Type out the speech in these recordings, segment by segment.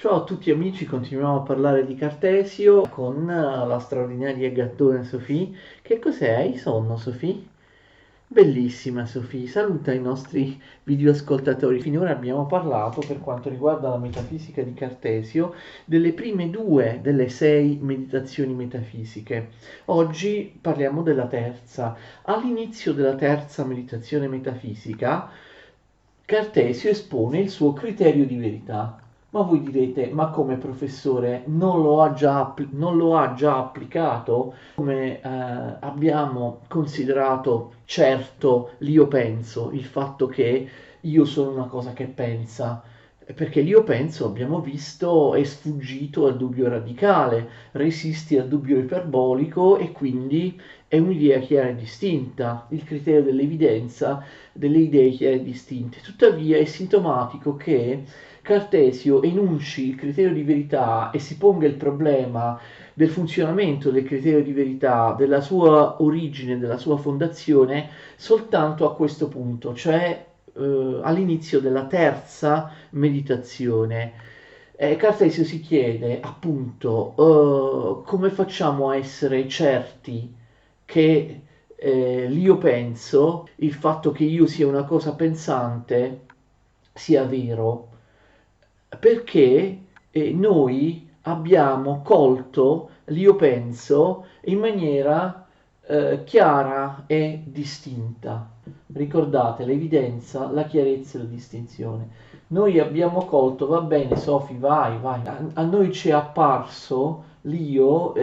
Ciao a tutti amici, continuiamo a parlare di Cartesio con la straordinaria gattona Sofì. Che cos'è? Hai sonno, Sofì? Bellissima Sofì, saluta i nostri videoascoltatori. Finora abbiamo parlato, per quanto riguarda la metafisica di Cartesio, delle prime due delle 6 meditazioni metafisiche. Oggi parliamo della terza. All'inizio della terza meditazione metafisica, Cartesio espone il suo criterio di verità. Ma voi direte, ma come professore, non lo ha già applicato? Come abbiamo considerato certo l'io penso, il fatto che io sono una cosa che pensa? Perché l'io penso, abbiamo visto, è sfuggito al dubbio radicale, resiste al dubbio iperbolico e quindi è un'idea chiara e distinta. Il criterio dell'evidenza delle idee chiare e distinte. Tuttavia è sintomatico che Cartesio enunci il criterio di verità e si ponga il problema del funzionamento del criterio di verità, della sua origine, della sua fondazione, soltanto a questo punto, cioè all'inizio della terza meditazione. Cartesio si chiede appunto come facciamo a essere certi che l'io penso, il fatto che io sia una cosa pensante, sia vero, perché noi abbiamo colto l'io penso in maniera chiara e distinta. Ricordate l'evidenza, la chiarezza e la distinzione. Noi abbiamo colto, va bene, Sofi, vai, vai. A noi ci è apparso l'io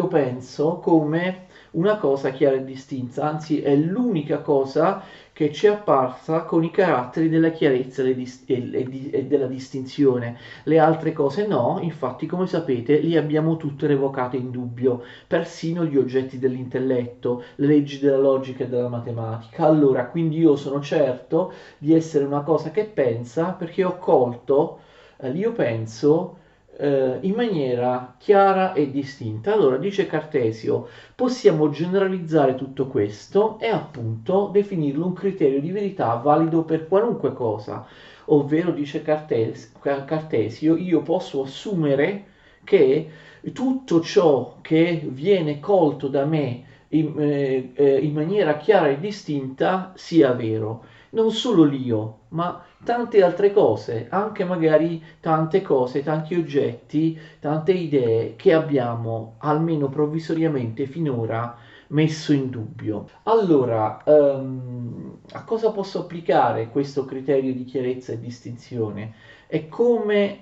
penso come una cosa chiara e distinta, anzi è l'unica cosa che ci è apparsa con i caratteri della chiarezza e della distinzione. Le altre cose no, infatti come sapete li abbiamo tutte revocate in dubbio, persino gli oggetti dell'intelletto, le leggi della logica e della matematica. Allora, quindi io sono certo di essere una cosa che pensa perché ho colto l'io penso in maniera chiara e distinta. Allora, dice Cartesio, possiamo generalizzare tutto questo e appunto definirlo un criterio di verità valido per qualunque cosa, ovvero, dice Cartesio, io posso assumere che tutto ciò che viene colto da me in maniera chiara e distinta sia vero. Non solo l'io, ma tante altre cose, anche magari tante cose, tanti oggetti, tante idee che abbiamo almeno provvisoriamente finora messo in dubbio. Allora, a cosa posso applicare questo criterio di chiarezza e distinzione? E come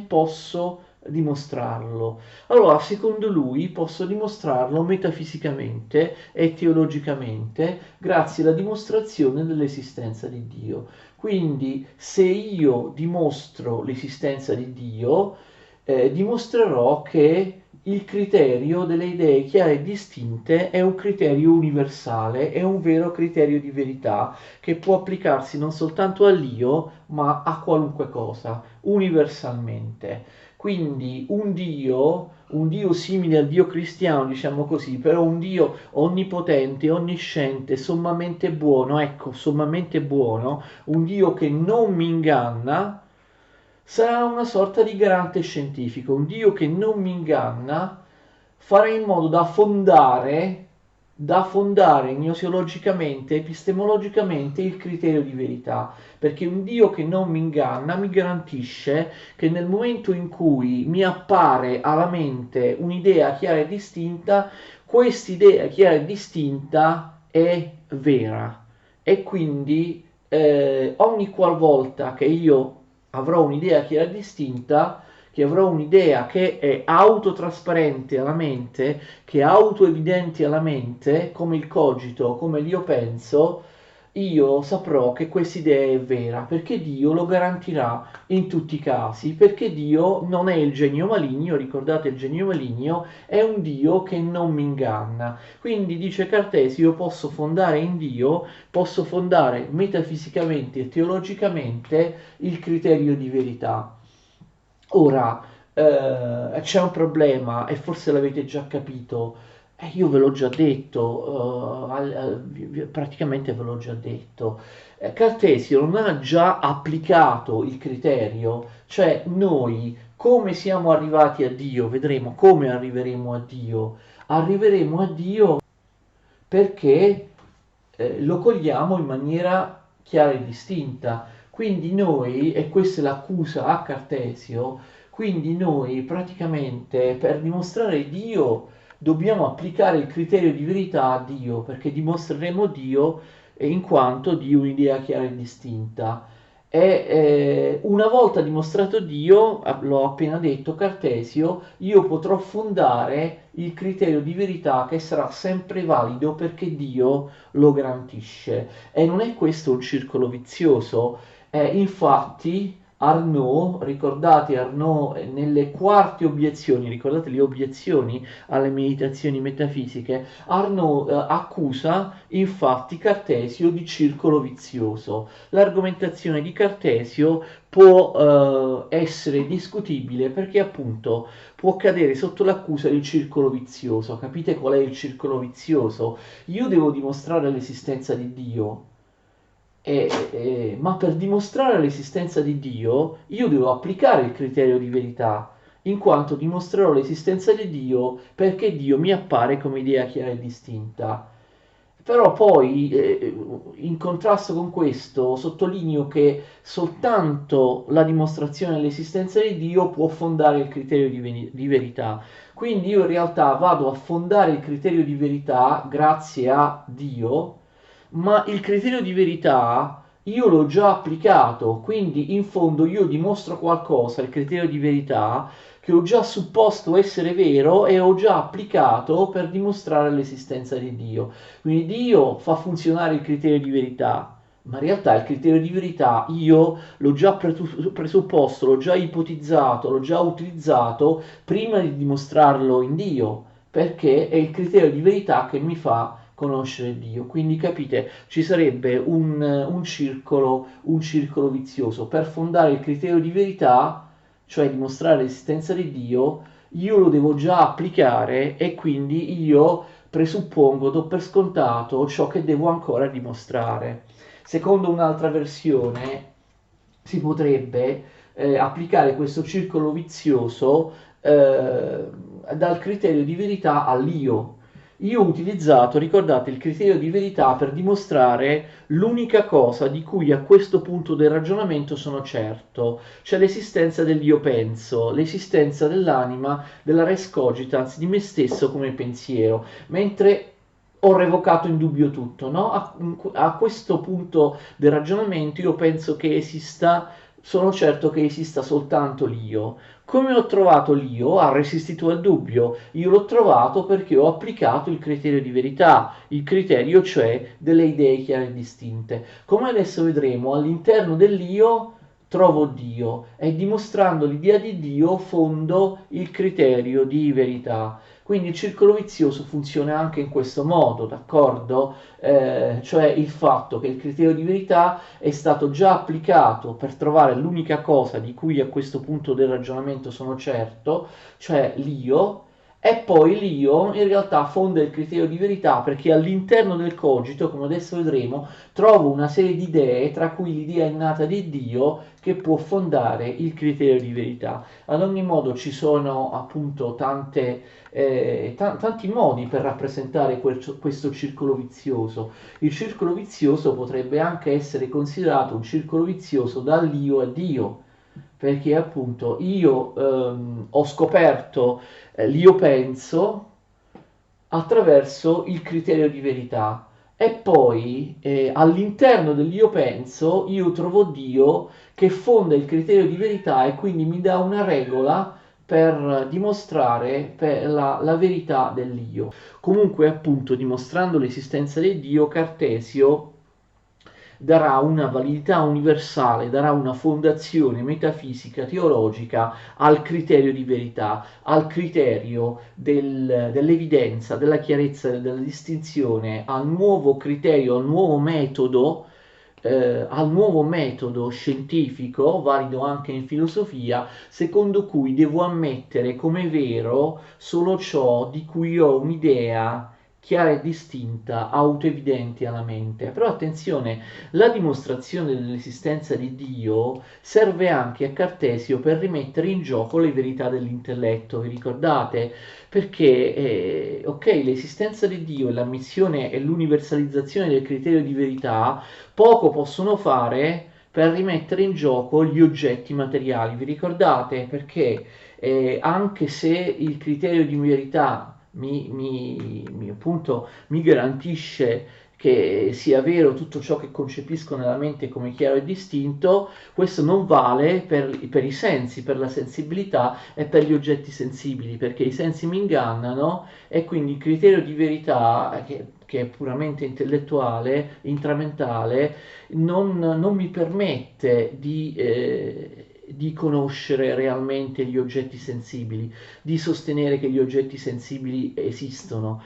posso dimostrarlo? Allora, secondo lui, posso dimostrarlo metafisicamente e teologicamente grazie alla dimostrazione dell'esistenza di Dio. Quindi, se io dimostro l'esistenza di Dio, dimostrerò che il criterio delle idee chiare e distinte è un criterio universale, è un vero criterio di verità che può applicarsi non soltanto all'io, ma a qualunque cosa, universalmente. Quindi un Dio simile al Dio cristiano, diciamo così, però un Dio onnipotente, onnisciente, sommamente buono, ecco, sommamente buono, un Dio che non mi inganna, sarà una sorta di garante scientifico, un Dio che non mi inganna, farà in modo da fondare gnoseologicamente, epistemologicamente il criterio di verità, perché un Dio che non mi inganna mi garantisce che nel momento in cui mi appare alla mente un'idea chiara e distinta, quest'idea chiara e distinta è vera e quindi ogni qualvolta che io avrò un'idea chiara e distinta, che avrò un'idea che è autotrasparente alla mente, che è autoevidente alla mente, come il cogito, come l'io penso, io saprò che questa idea è vera, perché Dio lo garantirà in tutti i casi, perché Dio non è il genio maligno, ricordate il genio maligno, è un Dio che non mi inganna. Quindi dice Cartesio, io posso fondare in Dio, posso fondare metafisicamente e teologicamente il criterio di verità. Ora, c'è un problema, e forse l'avete già capito, Io ve l'ho già detto, praticamente ve l'ho già detto. Cartesio non ha già applicato il criterio, cioè noi come siamo arrivati a Dio, vedremo come arriveremo a Dio. Arriveremo a Dio perché lo cogliamo in maniera chiara e distinta. Quindi noi, e questa è l'accusa a Cartesio, quindi noi praticamente per dimostrare Dio dobbiamo applicare il criterio di verità a Dio, perché dimostreremo Dio in quanto Dio è un'idea chiara e distinta. E una volta dimostrato Dio, l'ho appena detto Cartesio, io potrò fondare il criterio di verità che sarà sempre valido perché Dio lo garantisce. E non è questo un circolo vizioso? Infatti Arnaud, ricordate Arnaud nelle quarte obiezioni, ricordate le obiezioni alle meditazioni metafisiche, Arnaud accusa infatti Cartesio di circolo vizioso. L'argomentazione di Cartesio può essere discutibile perché appunto può cadere sotto l'accusa di circolo vizioso. Capite qual è il circolo vizioso? Io devo dimostrare l'esistenza di Dio, ma per dimostrare l'esistenza di Dio io devo applicare il criterio di verità, in quanto dimostrerò l'esistenza di Dio perché Dio mi appare come idea chiara e distinta. Però poi, in contrasto con questo, sottolineo che soltanto la dimostrazione dell'esistenza di Dio può fondare il criterio di verità. Quindi io in realtà vado a fondare il criterio di verità grazie a Dio, ma il criterio di verità io l'ho già applicato, quindi in fondo io dimostro qualcosa, il criterio di verità, che ho già supposto essere vero e ho già applicato per dimostrare l'esistenza di Dio. Quindi Dio fa funzionare il criterio di verità, ma in realtà il criterio di verità io l'ho già presupposto, l'ho già ipotizzato, l'ho già utilizzato prima di dimostrarlo in Dio, perché è il criterio di verità che mi fa conoscere Dio. Quindi capite, ci sarebbe un circolo vizioso. Per fondare il criterio di verità, cioè dimostrare l'esistenza di Dio, io lo devo già applicare e quindi io presuppongo, do per scontato ciò che devo ancora dimostrare. Secondo un'altra versione si potrebbe applicare questo circolo vizioso dal criterio di verità all'io. Io ho utilizzato, ricordate, il criterio di verità per dimostrare l'unica cosa di cui a questo punto del ragionamento sono certo, cioè l'esistenza dell'io penso, l'esistenza dell'anima, della res cogitans, di me stesso come pensiero, mentre ho revocato in dubbio tutto, no? A questo punto del ragionamento io penso che esista, sono certo che esista soltanto l'io. Come ho trovato l'io? Ha resistito al dubbio. Io l'ho trovato perché ho applicato il criterio di verità, il criterio cioè delle idee chiare e distinte. Come adesso vedremo, all'interno dell'io trovo Dio e dimostrando l'idea di Dio fondo il criterio di verità. Quindi il circolo vizioso funziona anche in questo modo, d'accordo? Cioè il fatto che il criterio di verità è stato già applicato per trovare l'unica cosa di cui a questo punto del ragionamento sono certo, cioè l'io, e poi l'io in realtà fonda il criterio di verità perché all'interno del cogito, come adesso vedremo, trovo una serie di idee, tra cui l'idea innata di Dio, che può fondare il criterio di verità. Ad ogni modo ci sono appunto tanti modi per rappresentare questo circolo vizioso. Il circolo vizioso potrebbe anche essere considerato un circolo vizioso dall'io a Dio, perché appunto io ho scoperto l'io penso attraverso il criterio di verità e poi all'interno dell'io penso io trovo Dio che fonda il criterio di verità e quindi mi dà una regola per dimostrare la verità dell'io. Comunque appunto dimostrando l'esistenza di Dio, Cartesio darà una validità universale, darà una fondazione metafisica, teologica al criterio di verità, al criterio dell'evidenza, della chiarezza, della distinzione, al nuovo criterio, al nuovo metodo al nuovo metodo scientifico, valido anche in filosofia, secondo cui devo ammettere come vero solo ciò di cui ho un'idea chiara e distinta, autoevidente alla mente. Però attenzione, la dimostrazione dell'esistenza di Dio serve anche a Cartesio per rimettere in gioco le verità dell'intelletto, vi ricordate? Perché, ok, l'esistenza di Dio e l'ammissione e l'universalizzazione del criterio di verità poco possono fare per rimettere in gioco gli oggetti materiali, vi ricordate? Perché anche se il criterio di verità appunto, mi garantisce che sia vero tutto ciò che concepisco nella mente come chiaro e distinto, questo non vale per i sensi, per la sensibilità e per gli oggetti sensibili, perché i sensi mi ingannano e quindi il criterio di verità, che è puramente intellettuale, intramentale, non mi permette di conoscere realmente gli oggetti sensibili, di sostenere che gli oggetti sensibili esistono.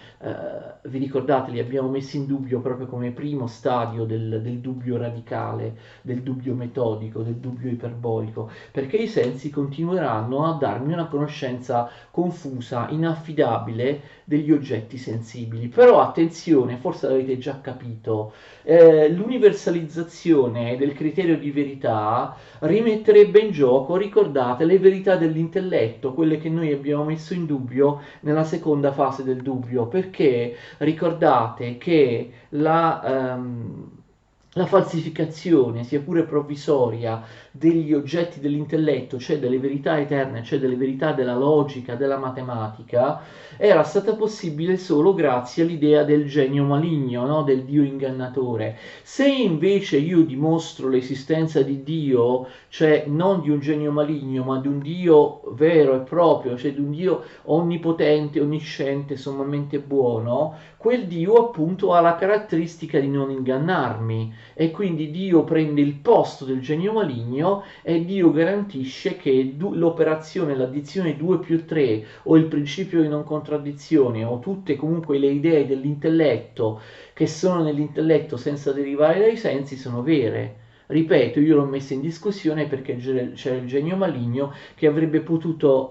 Vi ricordate, li abbiamo messi in dubbio proprio come primo stadio del dubbio radicale, del dubbio metodico, del dubbio iperbolico, perché i sensi continueranno a darmi una conoscenza confusa, inaffidabile degli oggetti sensibili. Però attenzione, forse l'avete già capito, l'universalizzazione del criterio di verità rimetterebbe in gioco, ricordate, le verità dell'intelletto, quelle che noi abbiamo messo in dubbio nella seconda fase del dubbio, perché ricordate che la falsificazione, sia pure provvisoria, degli oggetti dell'intelletto, cioè delle verità eterne, cioè delle verità della logica, della matematica, era stata possibile solo grazie all'idea del genio maligno, no? Del Dio ingannatore. Se invece io dimostro l'esistenza di Dio, cioè non di un genio maligno, ma di un Dio vero e proprio, cioè di un Dio onnipotente, onnisciente, sommamente buono, quel Dio appunto ha la caratteristica di non ingannarmi e quindi Dio prende il posto del genio maligno e Dio garantisce che l'operazione, l'addizione 2 più 3 o il principio di non contraddizione o tutte comunque le idee dell'intelletto che sono nell'intelletto senza derivare dai sensi sono vere. Ripeto, io l'ho messa in discussione perché c'era il genio maligno che avrebbe potuto,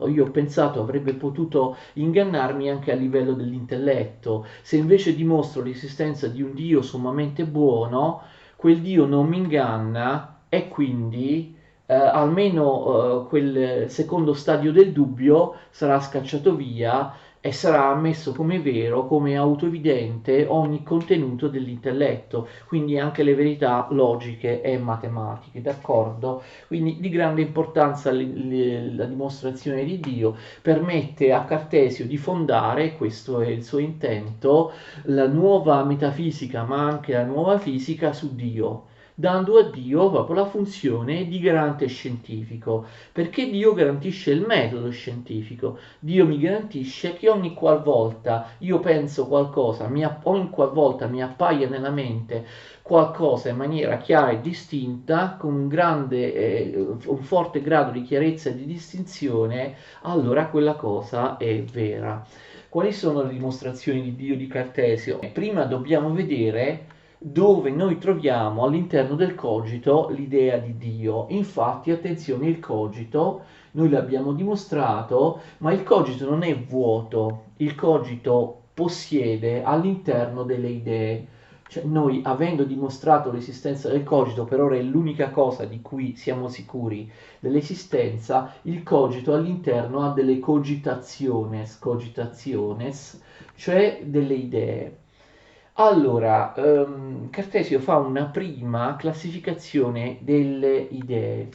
io ho pensato, avrebbe potuto ingannarmi anche a livello dell'intelletto. Se invece dimostro l'esistenza di un Dio sommamente buono, quel Dio non mi inganna e quindi almeno quel secondo stadio del dubbio sarà scacciato via e sarà ammesso come vero, come autoevidente ogni contenuto dell'intelletto, quindi anche le verità logiche e matematiche, d'accordo? Quindi di grande importanza la dimostrazione di Dio permette a Cartesio di fondare, questo è il suo intento, la nuova metafisica ma anche la nuova fisica su Dio, dando a Dio proprio la funzione di garante scientifico, perché Dio garantisce il metodo scientifico, Dio mi garantisce che ogni qualvolta io penso qualcosa, ogni qualvolta mi appaia nella mente qualcosa in maniera chiara e distinta, con un forte grado di chiarezza e di distinzione, allora quella cosa è vera. Quali sono le dimostrazioni di Dio di Cartesio? Prima dobbiamo vedere dove noi troviamo all'interno del cogito l'idea di Dio. Infatti, attenzione, il cogito, noi l'abbiamo dimostrato, ma il cogito non è vuoto, il cogito possiede all'interno delle idee. Cioè, noi, avendo dimostrato l'esistenza del cogito, per ora è l'unica cosa di cui siamo sicuri dell'esistenza, il cogito all'interno ha delle cogitationes, cioè delle idee. Allora, Cartesio fa una prima classificazione delle idee.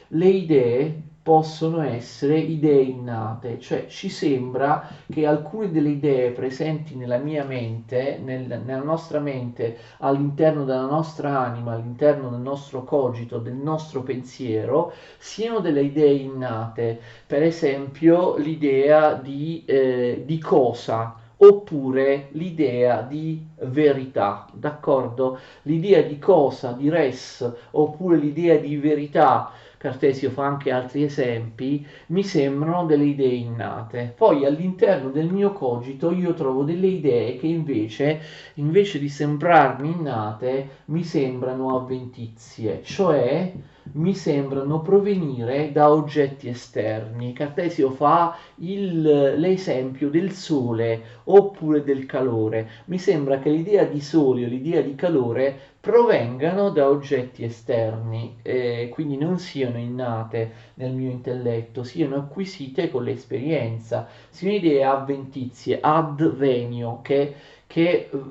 Le idee possono essere idee innate, cioè ci sembra che alcune delle idee presenti nella mia mente, nella nostra mente, all'interno della nostra anima, all'interno del nostro cogito, del nostro pensiero, siano delle idee innate. Per esempio, l'idea di cosa oppure l'idea di verità, d'accordo? L'idea di cosa, di res, oppure l'idea di verità Cartesio fa anche altri esempi, mi sembrano delle idee innate. Poi all'interno del mio cogito io trovo delle idee che invece di sembrarmi innate, mi sembrano avventizie, cioè mi sembrano provenire da oggetti esterni. Cartesio fa l'esempio del sole oppure del calore. Mi sembra che l'idea di sole o l'idea di calore provengano da oggetti esterni, quindi non siano innate nel mio intelletto, siano acquisite con l'esperienza, siano idee avventizie, ad venio, che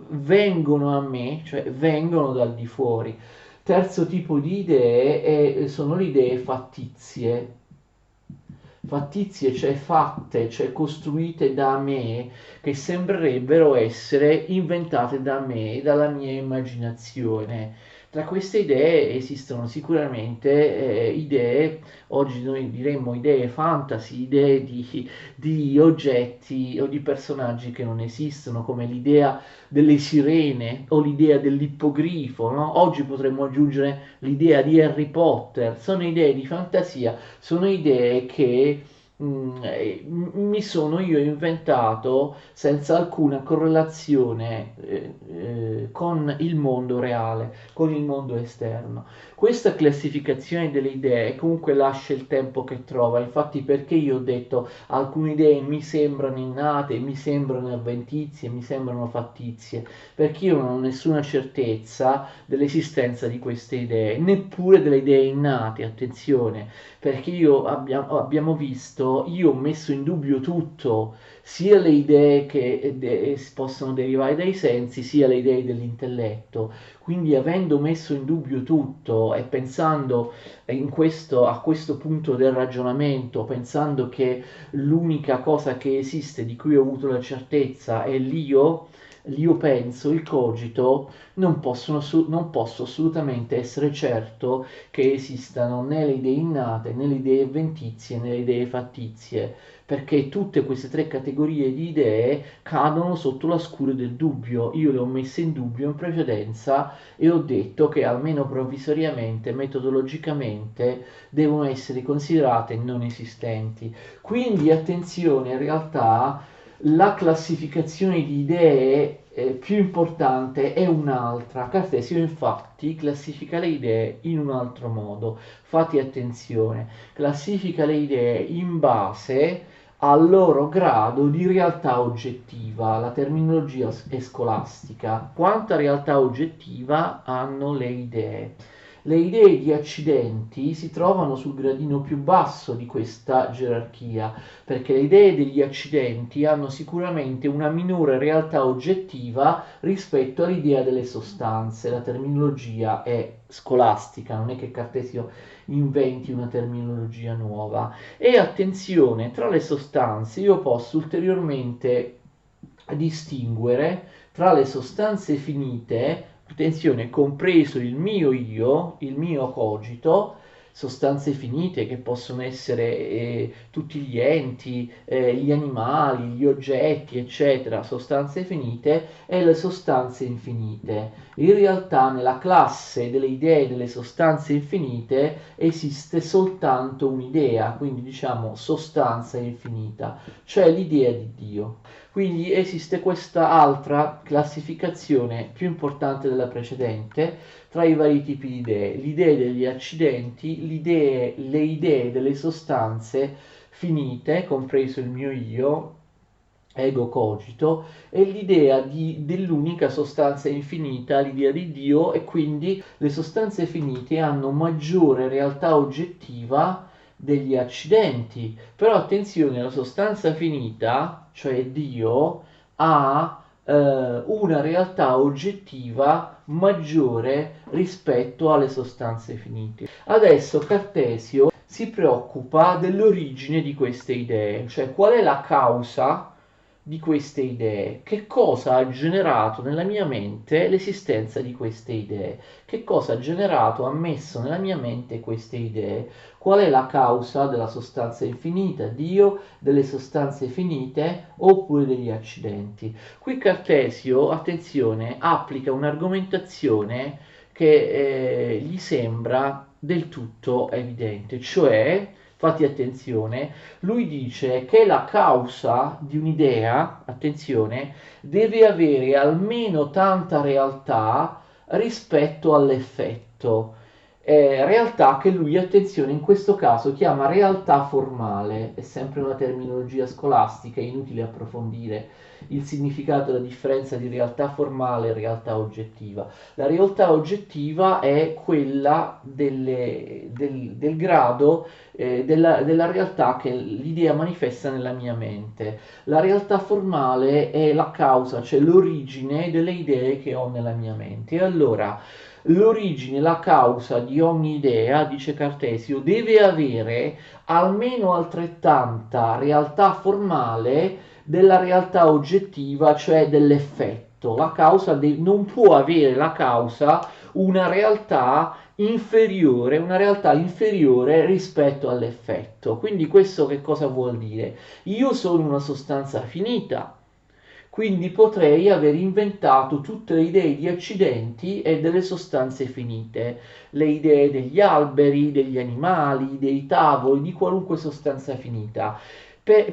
vengono a me, cioè vengono dal di fuori. Terzo tipo di idee sono le idee fattizie, cioè fatte, cioè costruite da me, che sembrerebbero essere inventate da me, dalla mia immaginazione. Tra queste idee esistono sicuramente idee, oggi noi diremmo idee fantasy, idee di oggetti o di personaggi che non esistono, come l'idea delle sirene o l'idea dell'ippogrifo, no? Oggi potremmo aggiungere l'idea di Harry Potter, sono idee di fantasia, sono idee che mi sono io inventato senza alcuna correlazione con il mondo reale, con il mondo esterno. Questa classificazione delle idee comunque lascia il tempo che trova, infatti perché io ho detto alcune idee mi sembrano innate, mi sembrano avventizie, mi sembrano fattizie, perché io non ho nessuna certezza dell'esistenza di queste idee, neppure delle idee innate, attenzione, perché abbiamo visto, io ho messo in dubbio tutto, sia le idee che possono derivare dai sensi, sia le idee dell'intelletto. Quindi avendo messo in dubbio tutto e pensando a questo punto del ragionamento, pensando che l'unica cosa che esiste di cui ho avuto la certezza è l'io penso, il cogito, non posso assolutamente essere certo che esistano né le idee innate, né le idee avventizie, né le idee fattizie, perché tutte queste tre categorie di idee cadono sotto la scure del dubbio. Io le ho messe in dubbio in precedenza e ho detto che almeno provvisoriamente, metodologicamente, devono essere considerate non esistenti. Quindi attenzione, in realtà la classificazione di idee più importante è un'altra. Cartesio infatti classifica le idee in un altro modo. Fate attenzione, classifica le idee in base al loro grado di realtà oggettiva. La terminologia è scolastica. Quanta realtà oggettiva hanno le idee? Le idee di accidenti si trovano sul gradino più basso di questa gerarchia, perché le idee degli accidenti hanno sicuramente una minore realtà oggettiva rispetto all'idea delle sostanze. La terminologia è scolastica, non è che Cartesio inventi una terminologia nuova. E attenzione, tra le sostanze io posso ulteriormente distinguere tra le sostanze finite, attenzione, compreso il mio io, il mio cogito, sostanze finite che possono essere tutti gli enti, gli animali, gli oggetti, eccetera, sostanze finite e le sostanze infinite. In realtà nella classe delle idee delle sostanze infinite esiste soltanto un'idea, quindi diciamo sostanza infinita, cioè l'idea di Dio. Quindi esiste questa altra classificazione più importante della precedente tra i vari tipi di idee, l'idea degli accidenti, le idee delle sostanze finite, compreso il mio io, ego cogito, e l'idea dell'unica sostanza infinita, l'idea di Dio, e quindi le sostanze finite hanno maggiore realtà oggettiva degli accidenti. Però attenzione, la sostanza finita, cioè Dio, ha una realtà oggettiva maggiore rispetto alle sostanze finite. Adesso Cartesio si preoccupa dell'origine di queste idee, cioè qual è la causa di queste idee, che cosa ha generato nella mia mente l'esistenza di queste idee, che cosa ha generato, ha messo nella mia mente queste idee, qual è la causa della sostanza infinita, Dio, delle sostanze finite oppure degli accidenti. Qui Cartesio, attenzione, applica un'argomentazione che gli sembra del tutto evidente, cioè, fate attenzione, lui dice che la causa di un'idea, attenzione, deve avere almeno tanta realtà rispetto all'effetto. Realtà che lui, attenzione, in questo caso chiama realtà formale, è sempre una terminologia scolastica, è inutile approfondire il significato e la differenza di realtà formale e realtà oggettiva. La realtà oggettiva è quella del grado della realtà che l'idea manifesta nella mia mente. La realtà formale è la causa, cioè l'origine delle idee che ho nella mia mente. E allora, l'origine, la causa di ogni idea, dice Cartesio, deve avere almeno altrettanta realtà formale della realtà oggettiva, cioè dell'effetto. La causa non può avere la causa una realtà inferiore rispetto all'effetto. Quindi questo che cosa vuol dire? Io sono una sostanza finita, quindi potrei aver inventato tutte le idee di accidenti e delle sostanze finite, le idee degli alberi, degli animali, dei tavoli, di qualunque sostanza finita.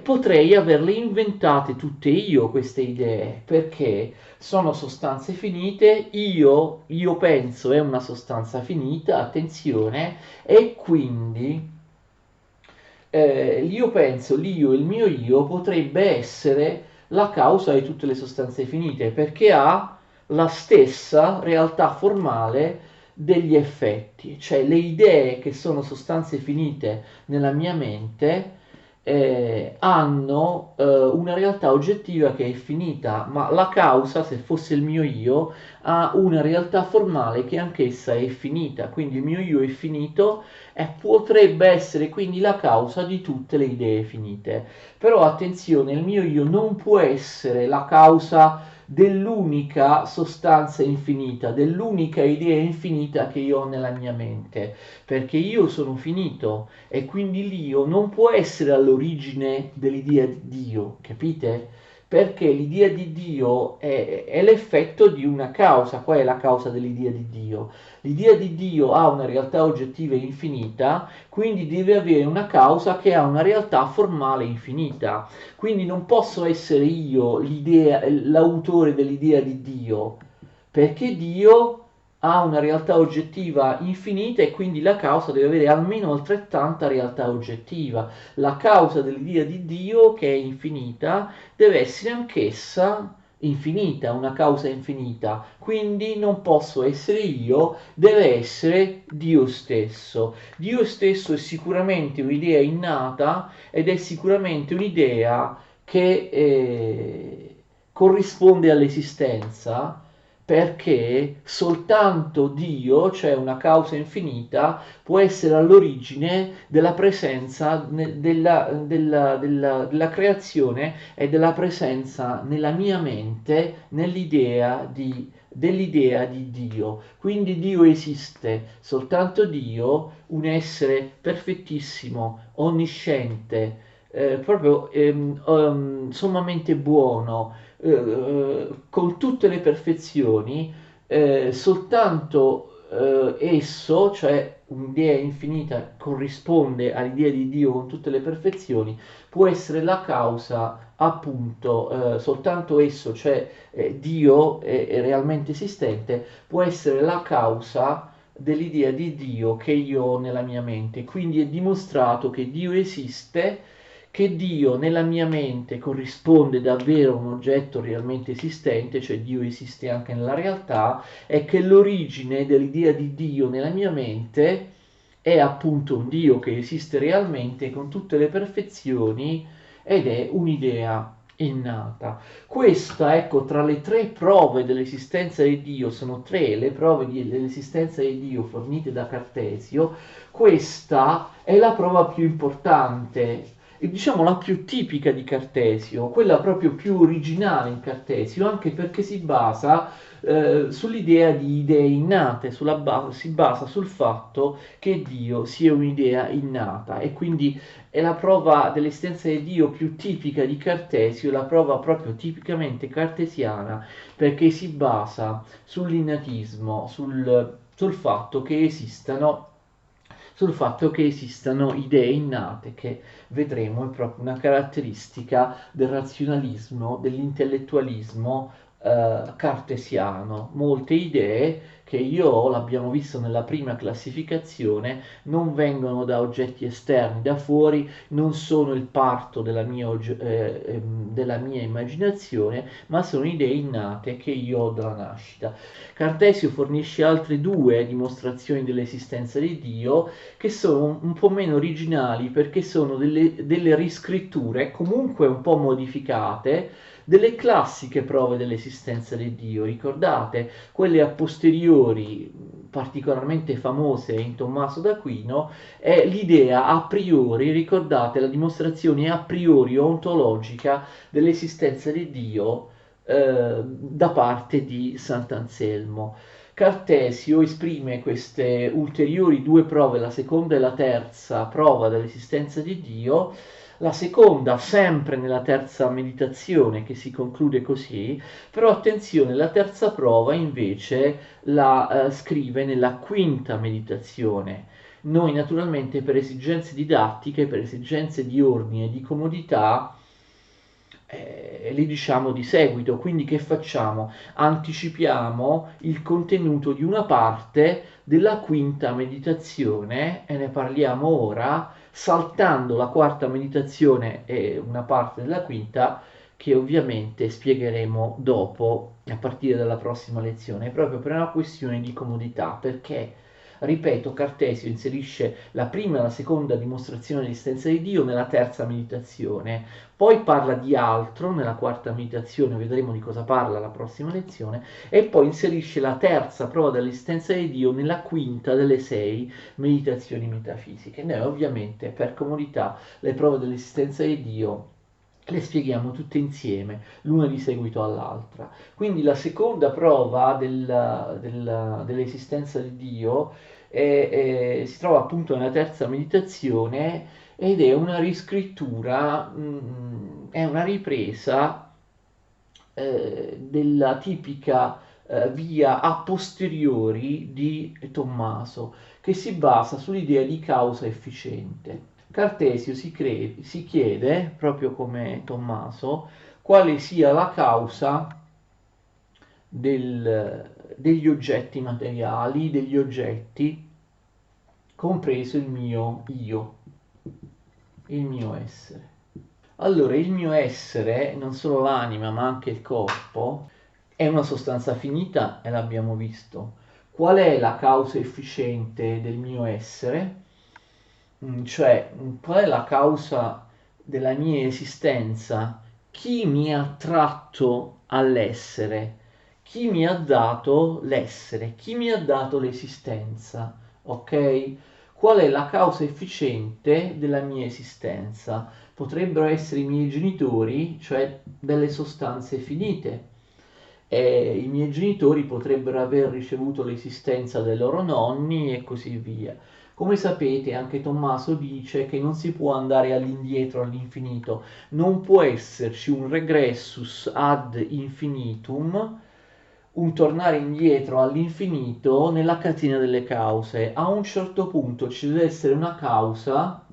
Potrei averle inventate tutte io queste idee, perché sono sostanze finite, io penso è una sostanza finita, attenzione, e quindi l'io penso, l'io, il mio io potrebbe essere la causa di tutte le sostanze finite, perché ha la stessa realtà formale degli effetti, cioè le idee che sono sostanze finite nella mia mente hanno una realtà oggettiva che è finita, ma la causa, se fosse il mio io, ha una realtà formale che anch'essa è finita, quindi il mio io è finito e potrebbe essere quindi la causa di tutte le idee finite. Però attenzione, il mio io non può essere la causa dell'unica sostanza infinita, dell'unica idea infinita che io ho nella mia mente, perché io sono finito e quindi l'io non può essere all'origine dell'idea di Dio, capite? Perché l'idea di Dio è l'effetto di una causa. Qual è la causa dell'idea di Dio? L'idea di Dio ha una realtà oggettiva infinita, quindi deve avere una causa che ha una realtà formale infinita. Quindi non posso essere io l'autore dell'idea di Dio, perché Dio ha una realtà oggettiva infinita e quindi la causa deve avere almeno altrettanta realtà oggettiva. La causa dell'idea di Dio, che è infinita, deve essere anch'essa infinita, una causa infinita. Quindi non posso essere io, deve essere Dio stesso. Dio stesso è sicuramente un'idea innata ed è sicuramente un'idea che corrisponde all'esistenza, perché soltanto Dio, cioè una causa infinita, può essere all'origine della presenza della creazione e della presenza nella mia mente dell'idea di Dio. Quindi Dio esiste, soltanto Dio, un essere perfettissimo, onnisciente, sommamente buono, con tutte le perfezioni, soltanto esso, cioè un'idea infinita, corrisponde all'idea di Dio con tutte le perfezioni, può essere la causa, appunto, soltanto esso, cioè Dio è realmente esistente, può essere la causa dell'idea di Dio che io ho nella mia mente. Quindi è dimostrato che Dio esiste, che Dio nella mia mente corrisponde davvero a un oggetto realmente esistente, cioè Dio esiste anche nella realtà, e che l'origine dell'idea di Dio nella mia mente è appunto un Dio che esiste realmente con tutte le perfezioni ed è un'idea innata. Questa, ecco, tra le tre prove dell'esistenza di Dio, sono tre le prove dell'esistenza di Dio fornite da Cartesio, questa è la prova più importante e diciamo la più tipica di Cartesio, quella proprio più originale in Cartesio, anche perché si basa sull'idea di idee innate, si basa sul fatto che Dio sia un'idea innata e quindi è la prova dell'esistenza di Dio più tipica di Cartesio, la prova proprio tipicamente cartesiana, perché si basa sull'innatismo, sul fatto che esistano sul fatto che esistano idee innate, che vedremo è proprio una caratteristica del razionalismo, dell'intellettualismo cartesiano. Molte idee che io ho, l'abbiamo visto nella prima classificazione, non vengono da oggetti esterni, da fuori, non sono il parto della mia immaginazione, ma sono idee innate che io ho dalla nascita. Cartesio fornisce altre due dimostrazioni dell'esistenza di Dio che sono un po' meno originali perché sono delle riscritture comunque un po' modificate delle classiche prove dell'esistenza di Dio. Ricordate quelle a posteriori particolarmente famose in Tommaso d'Aquino è l'idea a priori, ricordate la dimostrazione a priori ontologica dell'esistenza di Dio da parte di Sant'Anselmo. Cartesio esprime queste ulteriori due prove, la seconda e la terza prova dell'esistenza di Dio, la seconda sempre nella terza meditazione che si conclude così, però attenzione, la terza prova invece la scrive nella quinta meditazione. Noi naturalmente per esigenze didattiche, per esigenze di ordine e di comodità, li diciamo di seguito, quindi che facciamo? Anticipiamo il contenuto di una parte della quinta meditazione e ne parliamo ora, saltando la quarta meditazione e una parte della quinta che ovviamente spiegheremo dopo a partire dalla prossima lezione, proprio per una questione di comodità, perché ripeto, Cartesio inserisce la prima e la seconda dimostrazione dell'esistenza di Dio nella terza meditazione, poi parla di altro nella quarta meditazione, vedremo di cosa parla la prossima lezione, e poi inserisce la terza prova dell'esistenza di Dio nella quinta delle 6 meditazioni metafisiche. Noi ovviamente per comodità le prove dell'esistenza di Dio le spieghiamo tutte insieme, l'una di seguito all'altra. Quindi la seconda prova dell'esistenza di Dio si trova appunto nella terza meditazione ed è una riscrittura, è una ripresa della tipica via a posteriori di Tommaso, che si basa sull'idea di causa efficiente. Cartesio si chiede, proprio come Tommaso, quale sia la causa degli oggetti materiali, degli oggetti, compreso il mio io, il mio essere. Allora, il mio essere, non solo l'anima, ma anche il corpo, è una sostanza finita e l'abbiamo visto. Qual è la causa efficiente del mio essere? Cioè, qual è la causa della mia esistenza? Chi mi ha tratto all'essere? Chi mi ha dato l'essere? Chi mi ha dato l'esistenza? Ok? Qual è la causa efficiente della mia esistenza? Potrebbero essere i miei genitori, cioè delle sostanze finite. E i miei genitori potrebbero aver ricevuto l'esistenza dei loro nonni e così via. Come sapete, anche Tommaso dice che non si può andare all'indietro all'infinito, non può esserci un regressus ad infinitum, un tornare indietro all'infinito nella catena delle cause. A un certo punto ci deve essere una causa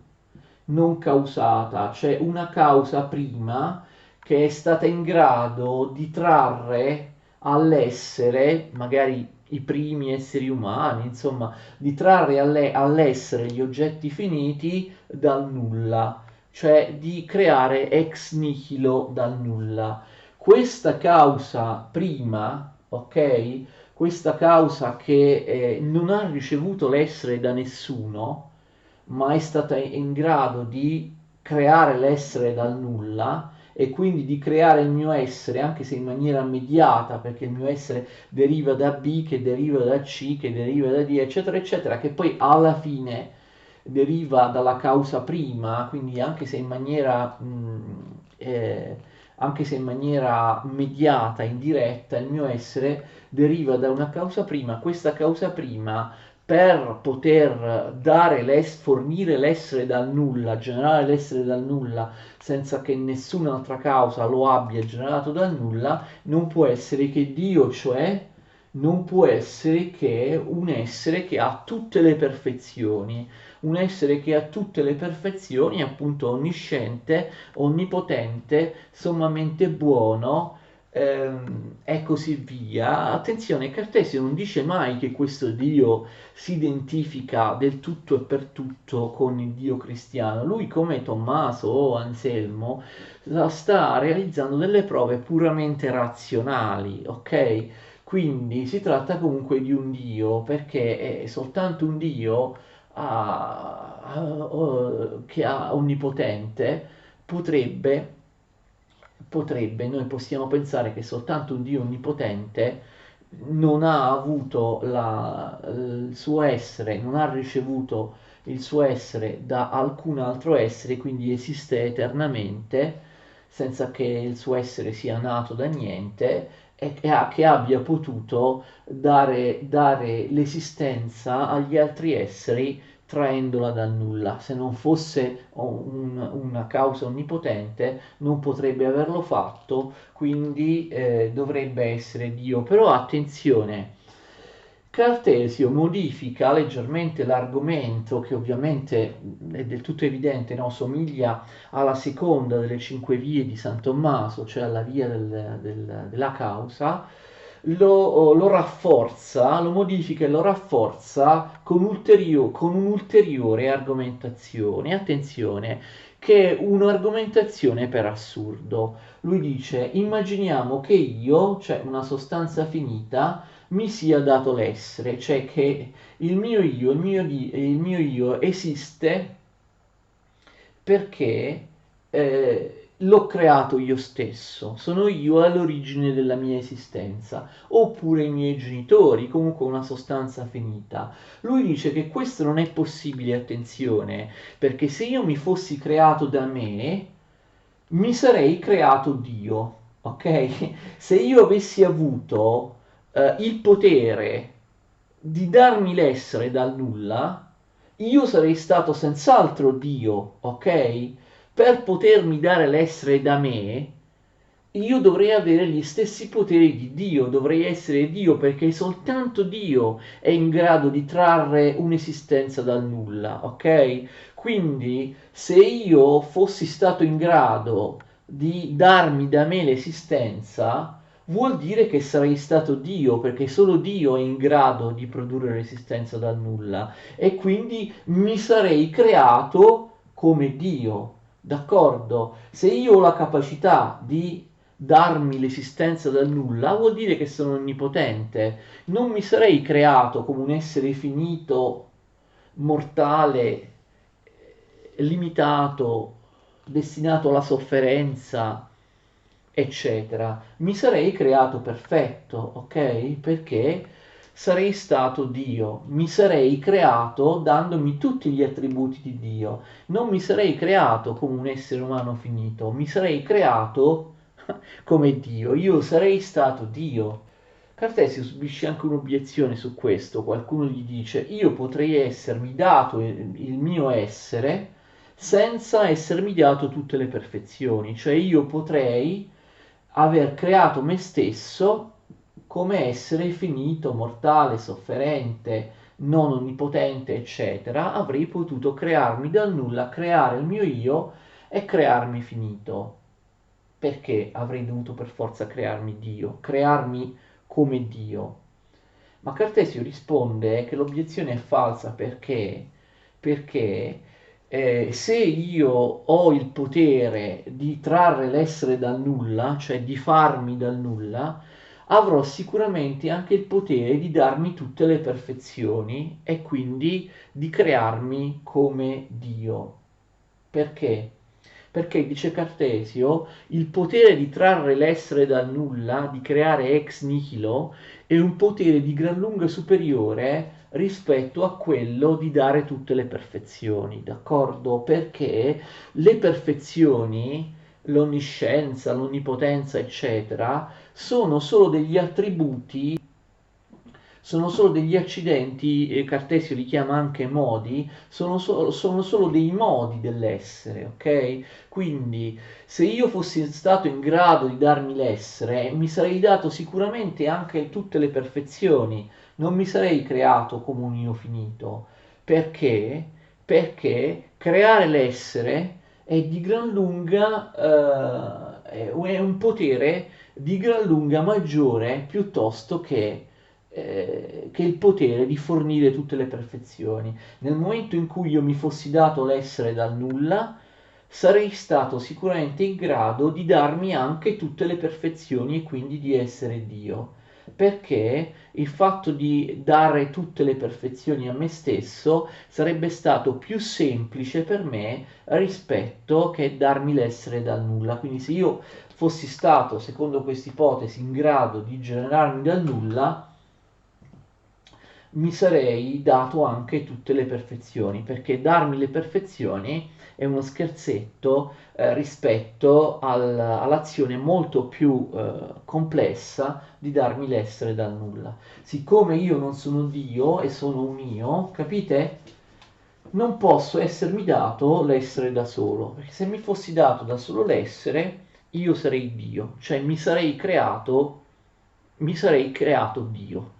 non causata, cioè una causa prima che è stata in grado di trarre all'essere, magari i primi esseri umani, insomma, di trarre all'essere gli oggetti finiti dal nulla, cioè di creare ex nihilo dal nulla. Questa causa prima, ok? Questa causa che non ha ricevuto l'essere da nessuno, ma è stata in grado di creare l'essere dal nulla e quindi di creare il mio essere anche se in maniera mediata, perché il mio essere deriva da B, che deriva da C, che deriva da D, eccetera, eccetera, che poi alla fine deriva dalla causa prima, quindi anche se in maniera mediata, indiretta, il mio essere deriva da una causa prima, questa causa prima per poter fornire l'essere dal nulla, generare l'essere dal nulla senza che nessun'altra causa lo abbia generato dal nulla, non può essere che Dio, cioè non può essere che un essere che ha tutte le perfezioni. un essere che ha tutte le perfezioni, appunto onnisciente, onnipotente, sommamente buono, e così via. Attenzione, Cartesio non dice mai che questo Dio si identifica del tutto e per tutto con il Dio cristiano. Lui, come Tommaso o Anselmo, sta realizzando delle prove puramente razionali, ok? Quindi si tratta comunque di un Dio, perché è soltanto un Dio che ha onnipotente potrebbe, noi possiamo pensare che soltanto un Dio onnipotente non ha avuto il suo essere, non ha ricevuto il suo essere da alcun altro essere, quindi esiste eternamente, senza che il suo essere sia nato da niente, e che abbia potuto dare l'esistenza agli altri esseri traendola dal nulla. Se non fosse una causa onnipotente, non potrebbe averlo fatto, quindi dovrebbe essere Dio. Però attenzione, Cartesio modifica leggermente l'argomento, che ovviamente è del tutto evidente, no? Somiglia alla seconda delle cinque vie di San Tommaso, cioè alla via della causa, lo rafforza, lo modifica e lo rafforza con un'ulteriore argomentazione. Attenzione, che è un'argomentazione per assurdo. Lui dice: immaginiamo che io, cioè una sostanza finita, mi sia dato l'essere, cioè che il mio io esiste perché l'ho creato io stesso, sono io all'origine della mia esistenza, oppure i miei genitori, comunque una sostanza finita. Lui dice che questo non è possibile, attenzione, perché se io mi fossi creato da me, mi sarei creato Dio, ok? Se io avessi avuto il potere di darmi l'essere dal nulla, io sarei stato senz'altro Dio, ok? Per potermi dare l'essere da me, io dovrei avere gli stessi poteri di Dio, dovrei essere Dio perché soltanto Dio è in grado di trarre un'esistenza dal nulla, ok? Quindi se io fossi stato in grado di darmi da me l'esistenza, vuol dire che sarei stato Dio, perché solo Dio è in grado di produrre l'esistenza dal nulla e quindi mi sarei creato come Dio, d'accordo? Se io ho la capacità di darmi l'esistenza dal nulla, vuol dire che sono onnipotente. Non mi sarei creato come un essere finito, mortale, limitato, destinato alla sofferenza, eccetera. Mi sarei creato perfetto, ok? Perché sarei stato Dio, mi sarei creato dandomi tutti gli attributi di Dio, non mi sarei creato come un essere umano finito, mi sarei creato come Dio, io sarei stato Dio. Cartesio subisce anche un'obiezione su questo, qualcuno gli dice: io potrei essermi dato il mio essere senza essermi dato tutte le perfezioni, cioè io potrei aver creato me stesso come essere finito, mortale, sofferente, non onnipotente, eccetera, avrei potuto crearmi dal nulla, creare il mio io e crearmi finito. Perché avrei dovuto per forza crearmi Dio, crearmi come Dio? Ma Cartesio risponde che l'obiezione è falsa perché se io ho il potere di trarre l'essere dal nulla, cioè di farmi dal nulla, avrò sicuramente anche il potere di darmi tutte le perfezioni e quindi di crearmi come Dio. Perché? Perché, dice Cartesio, il potere di trarre l'essere dal nulla, di creare ex nihilo, è un potere di gran lunga superiore rispetto a quello di dare tutte le perfezioni, d'accordo? Perché le perfezioni, l'onniscienza, l'onnipotenza, eccetera, sono solo degli accidenti, Cartesio li chiama anche modi, sono solo dei modi dell'essere, ok? Quindi se io fossi stato in grado di darmi l'essere, mi sarei dato sicuramente anche tutte le perfezioni, non mi sarei creato come un io finito. Perché? perché creare l'essere è di gran lunga, è un potere di gran lunga maggiore piuttosto che il potere di fornire tutte le perfezioni. Nel momento in cui io mi fossi dato l'essere dal nulla, sarei stato sicuramente in grado di darmi anche tutte le perfezioni e quindi di essere Dio. Perché il fatto di dare tutte le perfezioni a me stesso sarebbe stato più semplice per me rispetto che darmi l'essere dal nulla. Quindi se io fossi stato, secondo questa ipotesi, in grado di generarmi dal nulla, mi sarei dato anche tutte le perfezioni, perché darmi le perfezioni è uno scherzetto rispetto all'azione molto più complessa di darmi l'essere dal nulla. Siccome io non sono Dio e sono un io, capite? Non posso essermi dato l'essere da solo, perché se mi fossi dato da solo l'essere, io sarei Dio, cioè mi sarei creato Dio.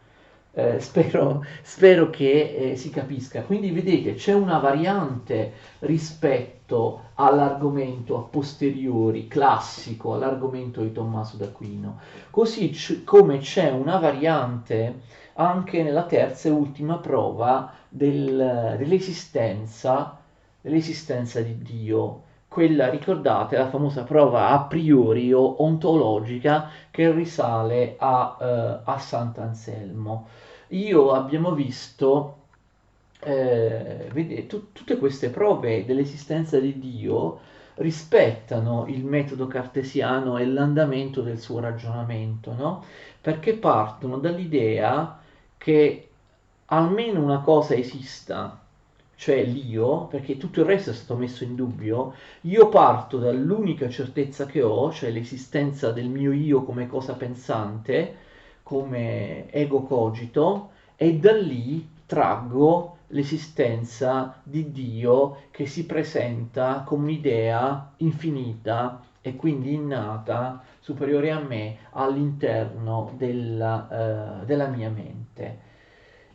Spero che si capisca. Quindi vedete, c'è una variante rispetto all'argomento a posteriori classico, all'argomento di Tommaso d'Aquino, così come c'è una variante anche nella terza e ultima prova dell'esistenza di Dio. Quella, ricordate, la famosa prova a priori o ontologica che risale a Sant'Anselmo. Abbiamo visto tutte queste prove dell'esistenza di Dio rispettano il metodo cartesiano e l'andamento del suo ragionamento, no? Perché partono dall'idea che almeno una cosa esista, cioè l'io, perché tutto il resto è stato messo in dubbio. Io parto dall'unica certezza che ho, cioè l'esistenza del mio io come cosa pensante, come ego cogito, e da lì traggo l'esistenza di Dio che si presenta come un'idea infinita e quindi innata, superiore a me, all'interno della mia mente.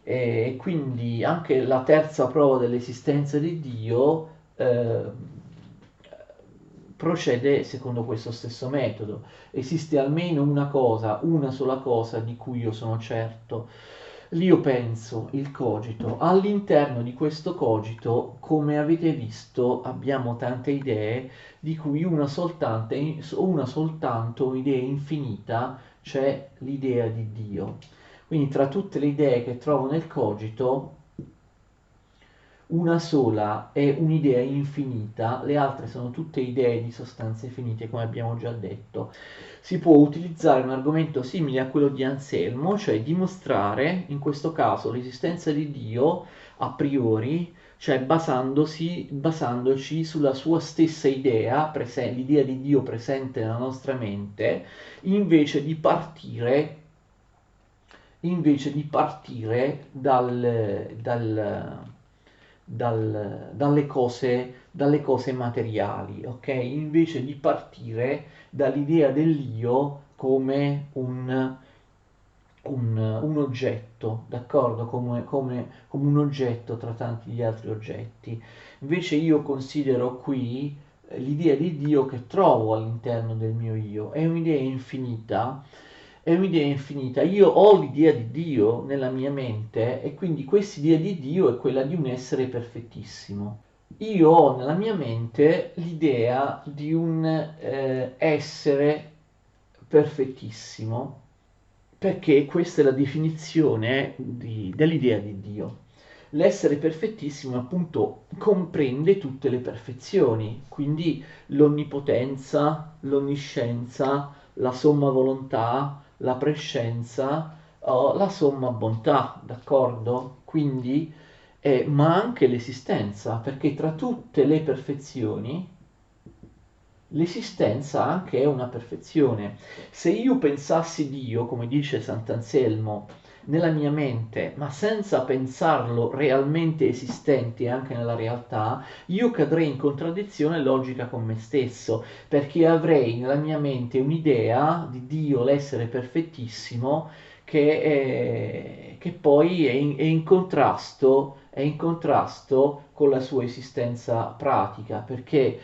E quindi anche la terza prova dell'esistenza di Dio procede secondo questo stesso metodo. Esiste almeno una cosa, una sola cosa di cui io sono certo. L'io penso, il cogito. All'interno di questo cogito, come avete visto, abbiamo tante idee, di cui una soltanto idea infinita, c'è l'idea di Dio. Quindi tra tutte le idee che trovo nel cogito, una sola è un'idea infinita, le altre sono tutte idee di sostanze finite, come abbiamo già detto. Si può utilizzare un argomento simile a quello di Anselmo, cioè dimostrare, in questo caso, l'esistenza di Dio a priori, cioè basandoci sulla sua stessa idea, l'idea di Dio presente nella nostra mente, invece di partire, dalle cose materiali, ok? Invece di partire dall'idea dell'io come un oggetto, d'accordo? Come un oggetto tra tanti gli altri oggetti. Invece io considero qui l'idea di Dio che trovo all'interno del mio io, è un'idea infinita. Io ho l'idea di Dio nella mia mente e quindi questa idea di Dio è quella di un essere perfettissimo. Io ho nella mia mente l'idea di un essere perfettissimo, perché questa è la definizione dell'idea di Dio. L'essere perfettissimo appunto comprende tutte le perfezioni, quindi l'onnipotenza, l'onniscienza, la somma volontà, la prescienza, la somma bontà, d'accordo? Quindi, ma anche l'esistenza, perché tra tutte le perfezioni l'esistenza anche è una perfezione. Se io pensassi Dio, come dice Sant'Anselmo, nella mia mente, ma senza pensarlo realmente esistente anche nella realtà, io cadrei in contraddizione logica con me stesso, perché avrei nella mia mente un'idea di Dio, l'essere perfettissimo, che poi è in contrasto è in contrasto con la sua esistenza pratica, perché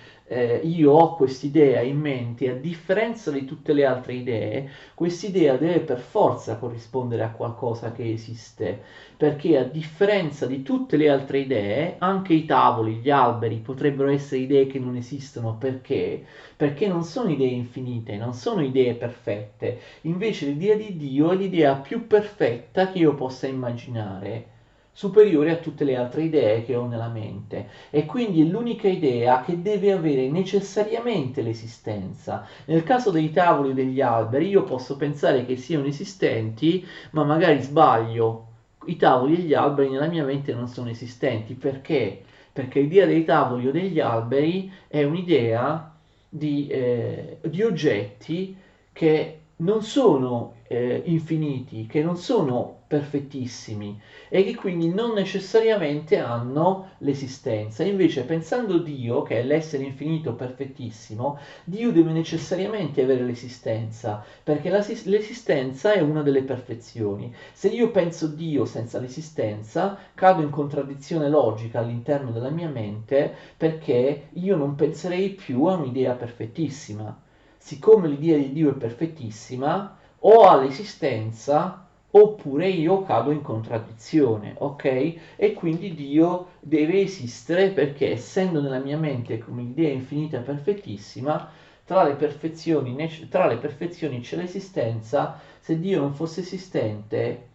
io ho quest'idea in mente, a differenza di tutte le altre idee, quest'idea deve per forza corrispondere a qualcosa che esiste, perché a differenza di tutte le altre idee, anche i tavoli, gli alberi potrebbero essere idee che non esistono, perché? Perché non sono idee infinite, non sono idee perfette. Invece l'idea di Dio è l'idea più perfetta che io possa immaginare, superiore a tutte le altre idee che ho nella mente, e quindi è l'unica idea che deve avere necessariamente l'esistenza. Nel caso dei tavoli e degli alberi io posso pensare che siano esistenti, ma magari sbaglio. I tavoli e gli alberi nella mia mente non sono esistenti. Perché? Perché l'idea dei tavoli o degli alberi è un'idea di oggetti che non sono infiniti, che non sono perfettissimi e che quindi non necessariamente hanno l'esistenza. Invece, pensando Dio, che è l'essere infinito perfettissimo, Dio deve necessariamente avere l'esistenza, perché l'esistenza è una delle perfezioni. Se io penso Dio senza l'esistenza, cado in contraddizione logica all'interno della mia mente, perché io non penserei più a un'idea perfettissima. Siccome l'idea di Dio è perfettissima, o ha l'esistenza oppure io cado in contraddizione, ok? E quindi Dio deve esistere perché essendo nella mia mente come l'idea infinita e perfettissima, tra le perfezioni c'è l'esistenza. Se Dio non fosse esistente,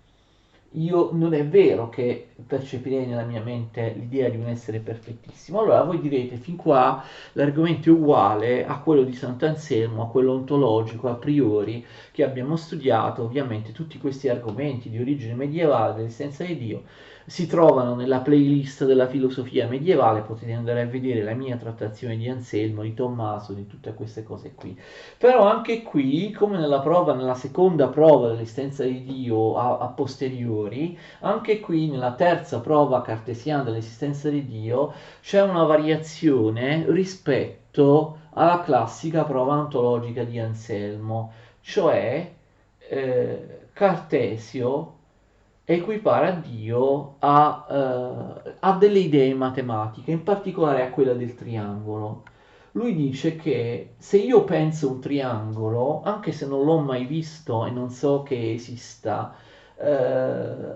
io non è vero che percepirei nella mia mente l'idea di un essere perfettissimo. Allora voi direte, fin qua l'argomento è uguale a quello di Sant'Anselmo, a quello ontologico a priori che abbiamo studiato. Ovviamente tutti questi argomenti di origine medievale, dell'esistenza di Dio, si trovano nella playlist della filosofia medievale. Potete andare a vedere la mia trattazione di Anselmo, di Tommaso, di tutte queste cose qui. Però anche qui, come nella seconda prova dell'esistenza di Dio a posteriori, anche qui nella terza prova cartesiana dell'esistenza di Dio c'è una variazione rispetto alla classica prova ontologica di Anselmo, cioè Cartesio equipara Dio a delle idee matematiche, in particolare a quella del triangolo. Lui dice che se io penso un triangolo, anche se non l'ho mai visto e non so che esista,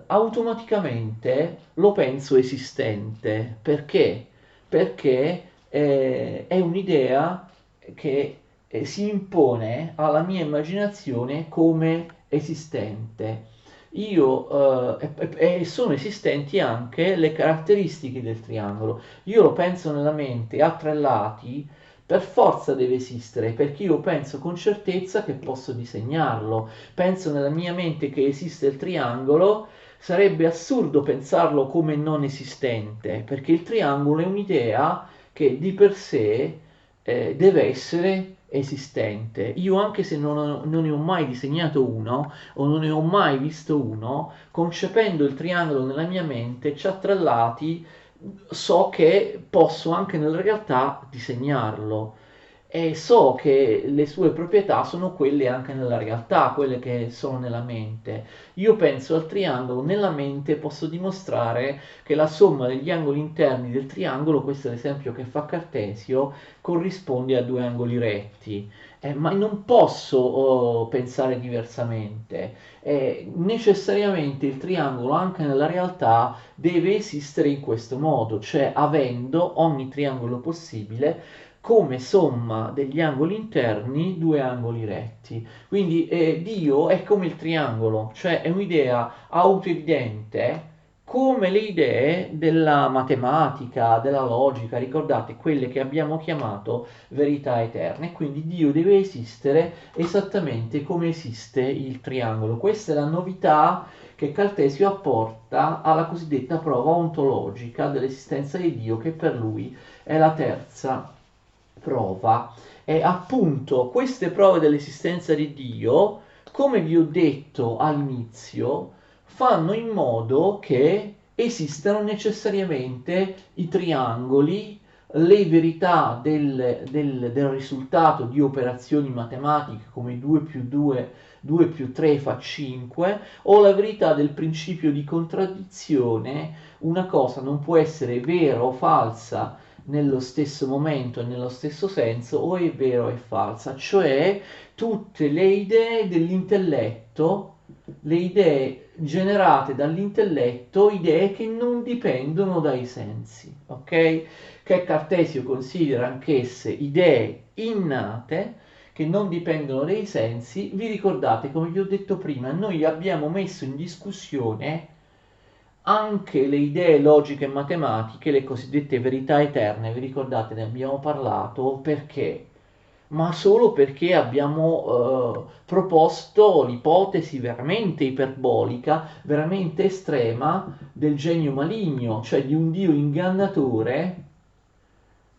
automaticamente lo penso esistente. Perché? Perché è un'idea che si impone alla mia immaginazione come esistente. E sono esistenti anche le caratteristiche del triangolo. Io lo penso nella mente a tre lati, per forza deve esistere, perché io penso con certezza che posso disegnarlo. Penso nella mia mente che esiste il triangolo, sarebbe assurdo pensarlo come non esistente, perché il triangolo è un'idea che di per sé deve essere esistente. Io anche se non ne ho mai disegnato uno o non ne ho mai visto uno, concependo il triangolo nella mia mente, c'ha tre lati, so che posso anche nella realtà disegnarlo e so che le sue proprietà sono quelle anche nella realtà, quelle che sono nella mente. Io penso al triangolo, nella mente posso dimostrare che la somma degli angoli interni del triangolo, questo è l'esempio che fa Cartesio, corrisponde a due angoli retti. Ma non posso pensare diversamente. Necessariamente il triangolo anche nella realtà deve esistere in questo modo, cioè avendo ogni triangolo possibile come somma degli angoli interni due angoli retti. Quindi Dio è come il triangolo, cioè è un'idea autoevidente come le idee della matematica, della logica, ricordate quelle che abbiamo chiamato verità eterne. Quindi Dio deve esistere esattamente come esiste il triangolo. Questa è la novità che Cartesio apporta alla cosiddetta prova ontologica dell'esistenza di Dio, che per lui è la terza prova. E appunto queste prove dell'esistenza di Dio, come vi ho detto all'inizio, fanno in modo che esistano necessariamente i triangoli, le verità del risultato di operazioni matematiche come 2 più 2 2 più 3 fa 5, o la verità del principio di contraddizione, una cosa non può essere vera o falsa nello stesso momento e nello stesso senso, o è vera o è falsa, cioè tutte le idee dell'intelletto, le idee generate dall'intelletto, idee che non dipendono dai sensi, ok? Che Cartesio considera anch'esse idee innate che non dipendono dai sensi. Vi ricordate, come vi ho detto prima, noi abbiamo messo in discussione anche le idee logiche e matematiche, le cosiddette verità eterne. Vi ricordate, ne abbiamo parlato, perché? Ma solo perché abbiamo proposto l'ipotesi veramente iperbolica, veramente estrema del genio maligno, cioè di un dio ingannatore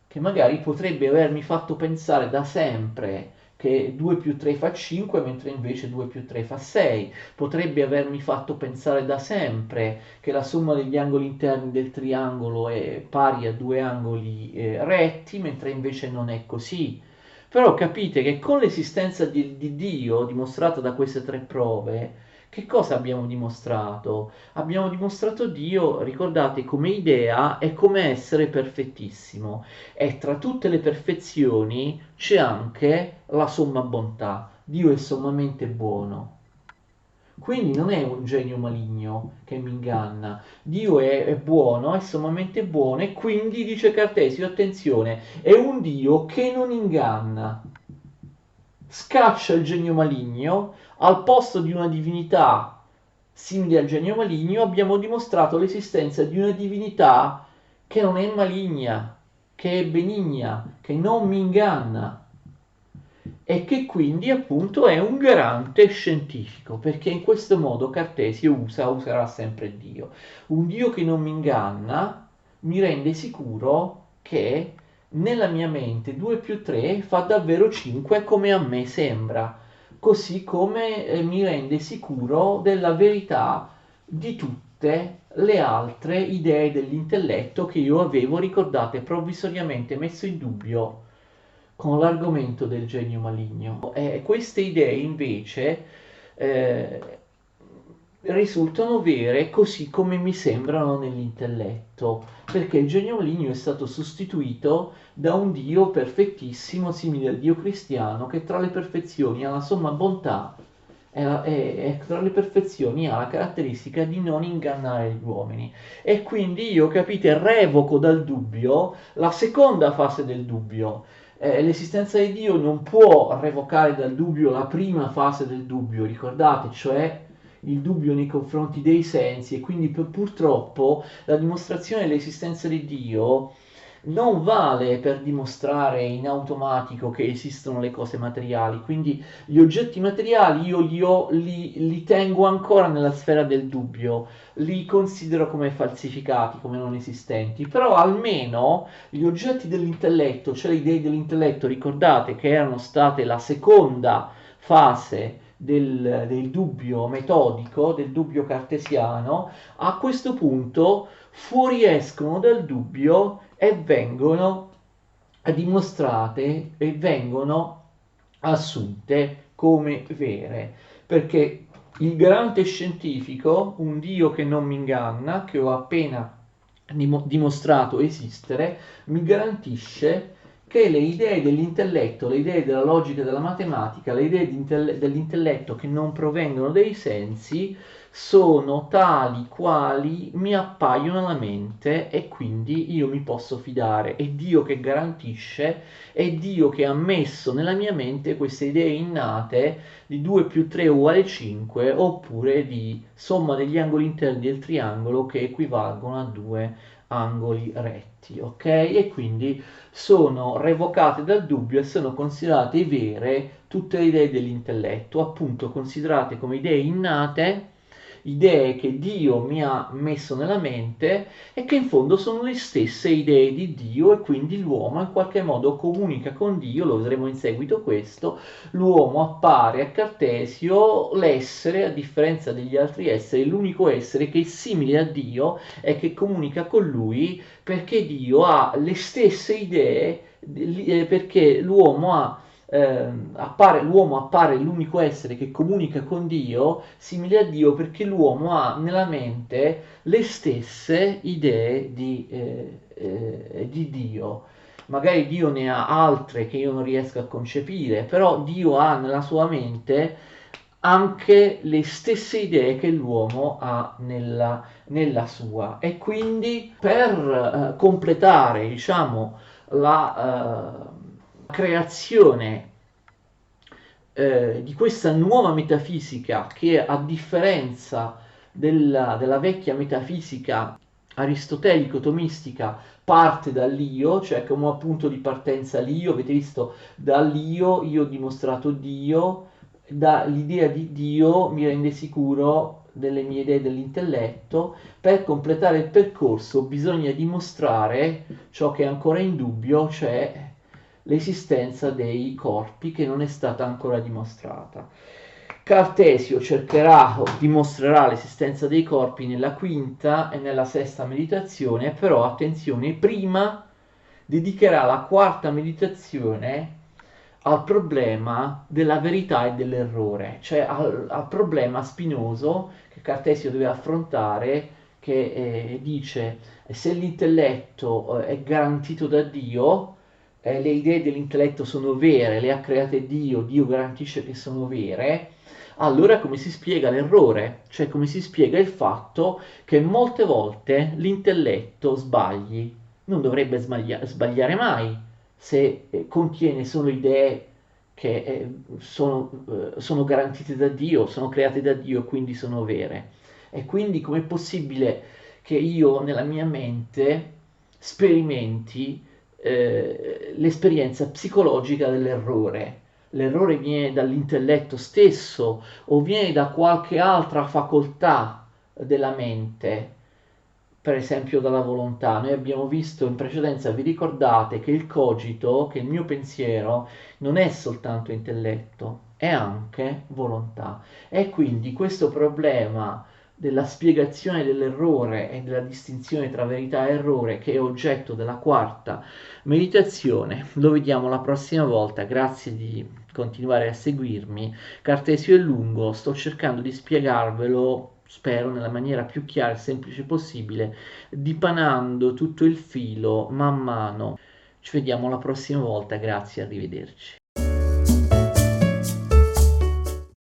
che magari potrebbe avermi fatto pensare da sempre che 2 più 3 fa 5, mentre invece 2 più 3 fa 6. Potrebbe avermi fatto pensare da sempre che la somma degli angoli interni del triangolo è pari a due angoli retti, mentre invece non è così. Però capite che con l'esistenza di Dio dimostrata da queste tre prove, che cosa abbiamo dimostrato? Abbiamo dimostrato Dio, ricordate, come idea e come essere perfettissimo. E tra tutte le perfezioni c'è anche la somma bontà. Dio è sommamente buono. Quindi non è un genio maligno che mi inganna. Dio è buono, è sommamente buono e quindi, dice Cartesio, attenzione, è un Dio che non inganna. Scaccia il genio maligno, al posto di una divinità simile al genio maligno abbiamo dimostrato l'esistenza di una divinità che non è maligna, che è benigna, che non mi inganna e che quindi appunto è un garante scientifico, perché in questo modo Cartesio userà sempre Dio. Un Dio che non mi inganna mi rende sicuro che nella mia mente 2 più 3 fa davvero 5 come a me sembra, così come mi rende sicuro della verità di tutte le altre idee dell'intelletto che io avevo, ricordate, provvisoriamente messo in dubbio con l'argomento del genio maligno. E queste idee invece eh, risultano vere così come mi sembrano nell'intelletto, perché il genio maligno è stato sostituito da un Dio perfettissimo, simile al Dio cristiano, che tra le perfezioni ha la somma bontà e tra le perfezioni ha la caratteristica di non ingannare gli uomini. E quindi io, capite, revoco dal dubbio la seconda fase del dubbio. L'esistenza di Dio non può revocare dal dubbio la prima fase del dubbio, ricordate, cioè il dubbio nei confronti dei sensi, e quindi purtroppo la dimostrazione dell'esistenza di Dio non vale per dimostrare in automatico che esistono le cose materiali, quindi gli oggetti materiali li tengo ancora nella sfera del dubbio, li considero come falsificati, come non esistenti, però almeno gli oggetti dell'intelletto, cioè le idee dell'intelletto, ricordate che erano state la seconda fase del dubbio metodico, del dubbio cartesiano, a questo punto fuoriescono dal dubbio e vengono dimostrate e vengono assunte come vere, perché il garante scientifico, un Dio che non mi inganna, che ho appena dimostrato esistere, mi garantisce che le idee dell'intelletto, le idee della logica e della matematica, le idee dell'intelletto che non provengono dai sensi, sono tali quali mi appaiono alla mente e quindi io mi posso fidare. È Dio che garantisce, è Dio che ha messo nella mia mente queste idee innate di 2 più 3 uguale 5, oppure di somma degli angoli interni del triangolo che equivalgono a due angoli retti, ok? E quindi sono revocate dal dubbio e sono considerate vere tutte le idee dell'intelletto, appunto considerate come idee innate, idee che Dio mi ha messo nella mente e che in fondo sono le stesse idee di Dio, e quindi l'uomo in qualche modo comunica con Dio, lo vedremo in seguito questo. L'uomo appare a Cartesio l'essere, a differenza degli altri esseri, l'unico essere che è simile a Dio e che comunica con lui, perché Dio ha le stesse idee, perché l'uomo ha l'uomo appare l'unico essere che comunica con Dio, simile a Dio, perché l'uomo ha nella mente le stesse idee di Dio. Magari Dio ne ha altre che io non riesco a concepire, però Dio ha nella sua mente anche le stesse idee che l'uomo ha nella sua. E quindi per completare, diciamo, la creazione di questa nuova metafisica che, a differenza della vecchia metafisica aristotelico-tomistica, parte dall'io, cioè come punto di partenza l'io, avete visto, io ho dimostrato Dio, dall'idea di Dio mi rende sicuro delle mie idee dell'intelletto. Per completare il percorso bisogna dimostrare ciò che è ancora in dubbio, cioè l'esistenza dei corpi, che non è stata ancora dimostrata. Cartesio dimostrerà l'esistenza dei corpi nella quinta e nella sesta meditazione, però attenzione, prima dedicherà la quarta meditazione al problema della verità e dell'errore, cioè al problema spinoso che Cartesio deve affrontare, che dice se l'intelletto è garantito da Dio, le idee dell'intelletto sono vere, le ha create Dio, Dio garantisce che sono vere, allora come si spiega l'errore? Cioè come si spiega il fatto che molte volte l'intelletto sbagli? Non dovrebbe sbagliare mai se contiene solo idee che sono garantite da Dio, sono create da Dio e quindi sono vere. E quindi com'è possibile che io nella mia mente sperimenti l'esperienza psicologica dell'errore? L'errore viene dall'intelletto stesso o viene da qualche altra facoltà della mente, per esempio dalla volontà. Noi abbiamo visto in precedenza, vi ricordate, che il cogito, che il mio pensiero, non è soltanto intelletto, è anche volontà. E quindi questo problema della spiegazione dell'errore e della distinzione tra verità e errore, che è oggetto della quarta meditazione, lo vediamo la prossima volta. Grazie di continuare a seguirmi. Cartesio è lungo, sto cercando di spiegarvelo, spero nella maniera più chiara e semplice possibile, dipanando tutto il filo man mano. Ci vediamo la prossima volta, grazie, arrivederci.